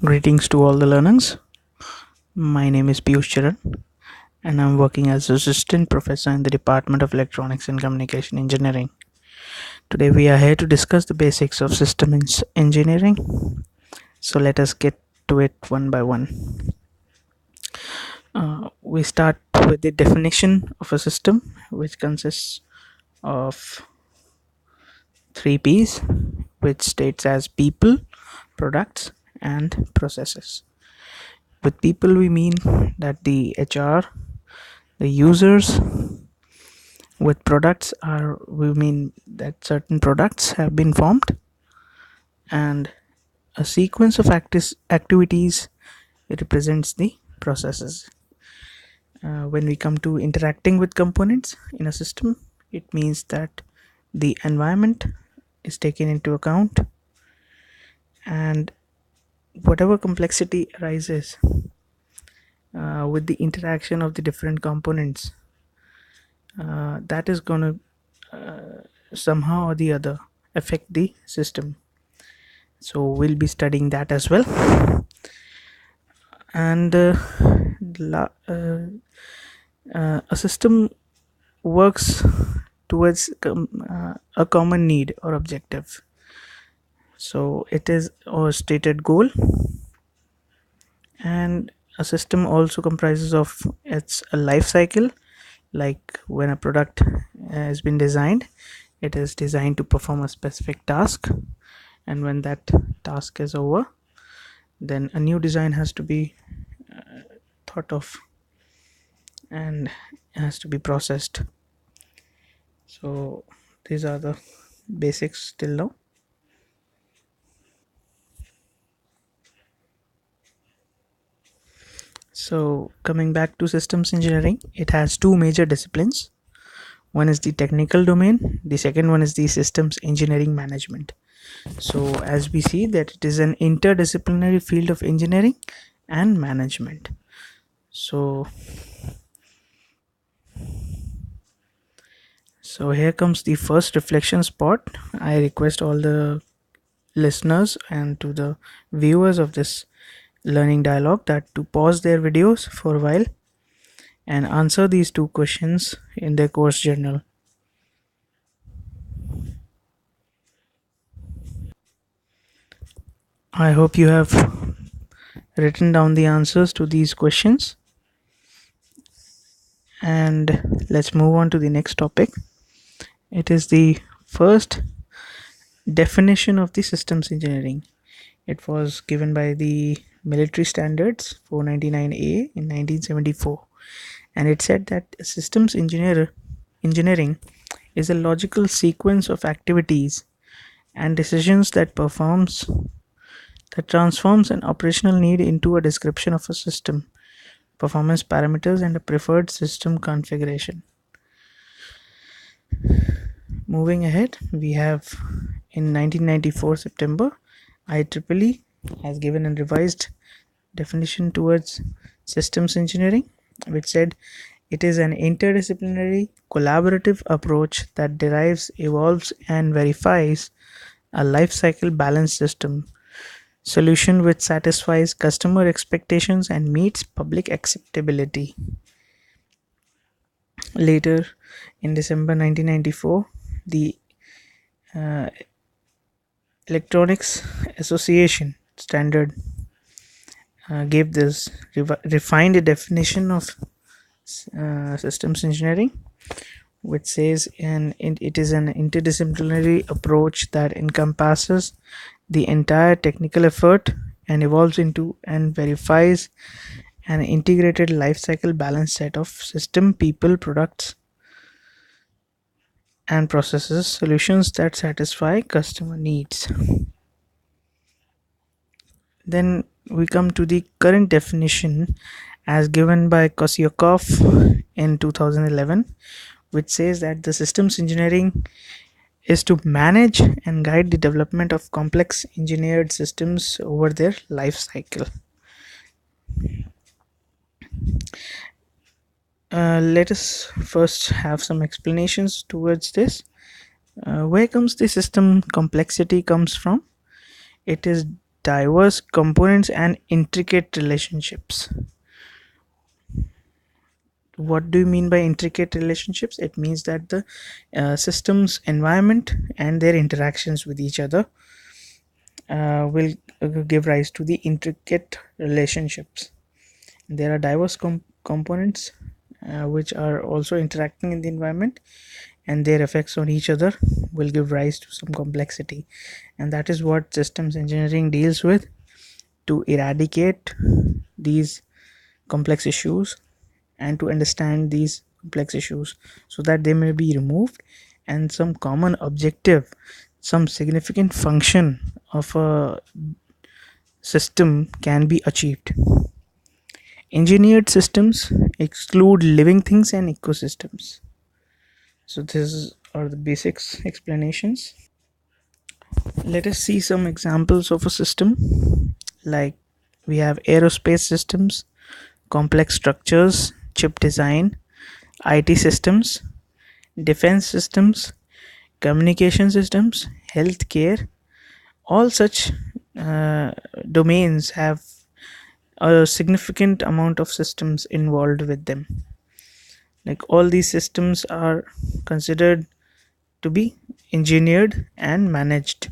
Greetings to all the learners. My name is Piyush Charan and I'm working as assistant professor in the Department of Electronics and Communication Engineering. Today we are here to discuss the basics of systems engineering. So let us get to it one by one. We start with the definition of a system, which consists of three P's, which states as people, products, and processes. With people, we mean that the HR, the users. With products are we mean that certain products have been formed, and a sequence of activities represents the processes. When we come to interacting with components in a system, it means that the environment is taken into account, and whatever complexity arises with the interaction of the different components, that is going to somehow or the other affect the system. So we'll be studying that as well. And a system works towards a common need or objective. So it is a stated goal, and a system also comprises of its a life cycle. Like when a product has been designed, it is designed to perform a specific task, and when that task is over, then a new design has to be thought of and has to be processed. So these are the basics till now. So coming back to systems engineering, it has two major disciplines. One is the technical domain, the second one is the systems engineering management. So as we see that it is an interdisciplinary field of engineering and management. So here comes the first reflection spot. I request all the listeners and to the viewers of this learning dialogue that to pause their videos for a while and answer these two questions in their course journal. I hope you have written down the answers to these questions, and let's move on to the next topic. It is the first definition of the systems engineering. It was given by the Military Standards 499A in 1974, and it said that systems engineering is a logical sequence of activities and decisions that transforms an operational need into a description of a system, performance parameters, and a preferred system configuration. Moving ahead, we have in 1994 September, IEEE has given a revised definition towards systems engineering, which said it is an interdisciplinary collaborative approach that derives, evolves, and verifies a life cycle balanced system solution which satisfies customer expectations and meets public acceptability. Later, in December 1994, the uh, Electronics Association standard gave this refined definition of systems engineering, which says it is an interdisciplinary approach that encompasses the entire technical effort and evolves into and verifies an integrated life cycle balanced set of system, people, products, and processes solutions that satisfy customer needs. Then we come to the current definition as given by Kosyakov in 2011, which says that the systems engineering is to manage and guide the development of complex engineered systems over their life cycle. Let us first have some explanations towards this. Where comes the system complexity comes from? It is diverse components and intricate relationships. What do you mean by intricate relationships? It means that the system's environment and their interactions with each other will give rise to the intricate relationships. There are diverse components which are also interacting in the environment, and their effects on each other will give rise to some complexity, and that is what systems engineering deals with, to eradicate these complex issues and to understand these complex issues so that they may be removed and some common objective, some significant function of a system can be achieved. Engineered systems exclude living things and ecosystems. So these are the basics explanations. Let us see some examples of a system. Like, we have aerospace systems, complex structures, chip design, IT systems, defense systems, communication systems, healthcare. All such uh, domains have a significant amount of systems involved with them. Like, all these systems are considered to be engineered and managed,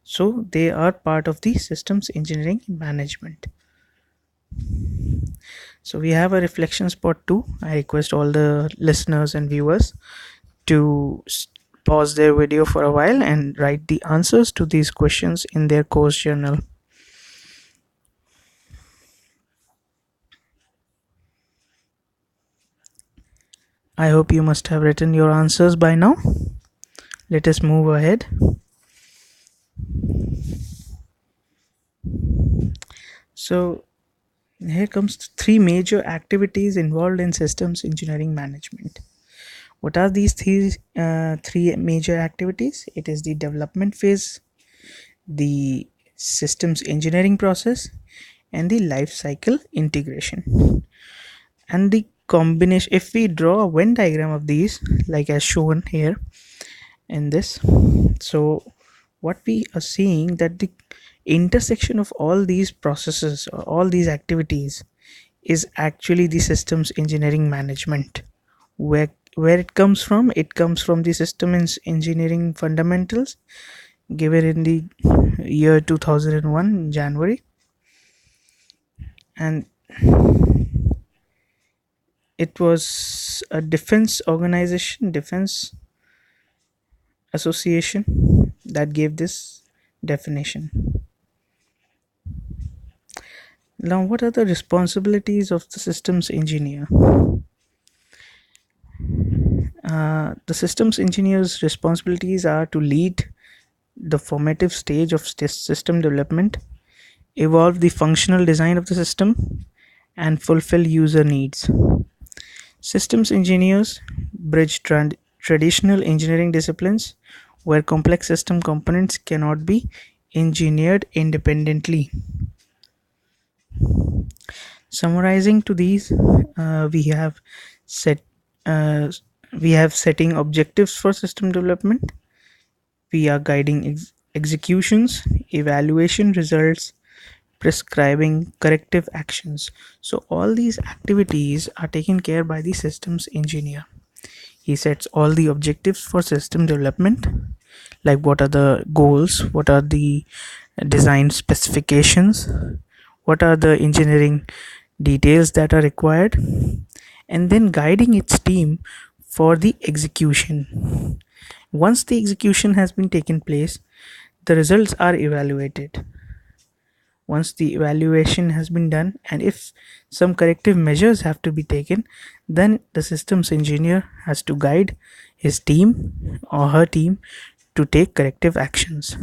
so they are part of the systems engineering management. So we have a reflection spot too. I request all the listeners and viewers to pause their video for a while and write the answers to these questions in their course journal. I hope you must have written your answers by now. Let us move ahead. So here comes three major activities involved in systems engineering management. What are these three major activities? It is the development phase, the systems engineering process, and the life cycle integration. And the combination, if we draw a Venn diagram of these, like as shown here in this, so what we are seeing, that the intersection of all these processes or all these activities is actually the systems engineering management. Where it comes from, it comes from the systems engineering fundamentals given in the year 2001 January, and it was a defense organization, defense association, that gave this definition. Now, what are the responsibilities of the systems engineer? The systems engineer's responsibilities are to lead the formative stage of system development, evolve the functional design of the system, and fulfill user needs. Systems engineers bridge traditional engineering disciplines where complex system components cannot be engineered independently. Summarizing to these, we have set uh, we have setting objectives for system development. We are guiding executions, evaluation results, prescribing corrective actions. So all these activities are taken care by the systems engineer. He sets all the objectives for system development, like what are the goals, what are the design specifications, what are the engineering details that are required, and then guiding its team for the execution. Once the execution has been taken place, the results are evaluated. Once the evaluation has been done, and if some corrective measures have to be taken, then the systems engineer has to guide his team or her team to take corrective actions.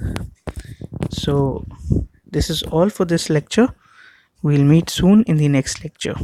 So this is all for this lecture. We'll meet soon in the next lecture.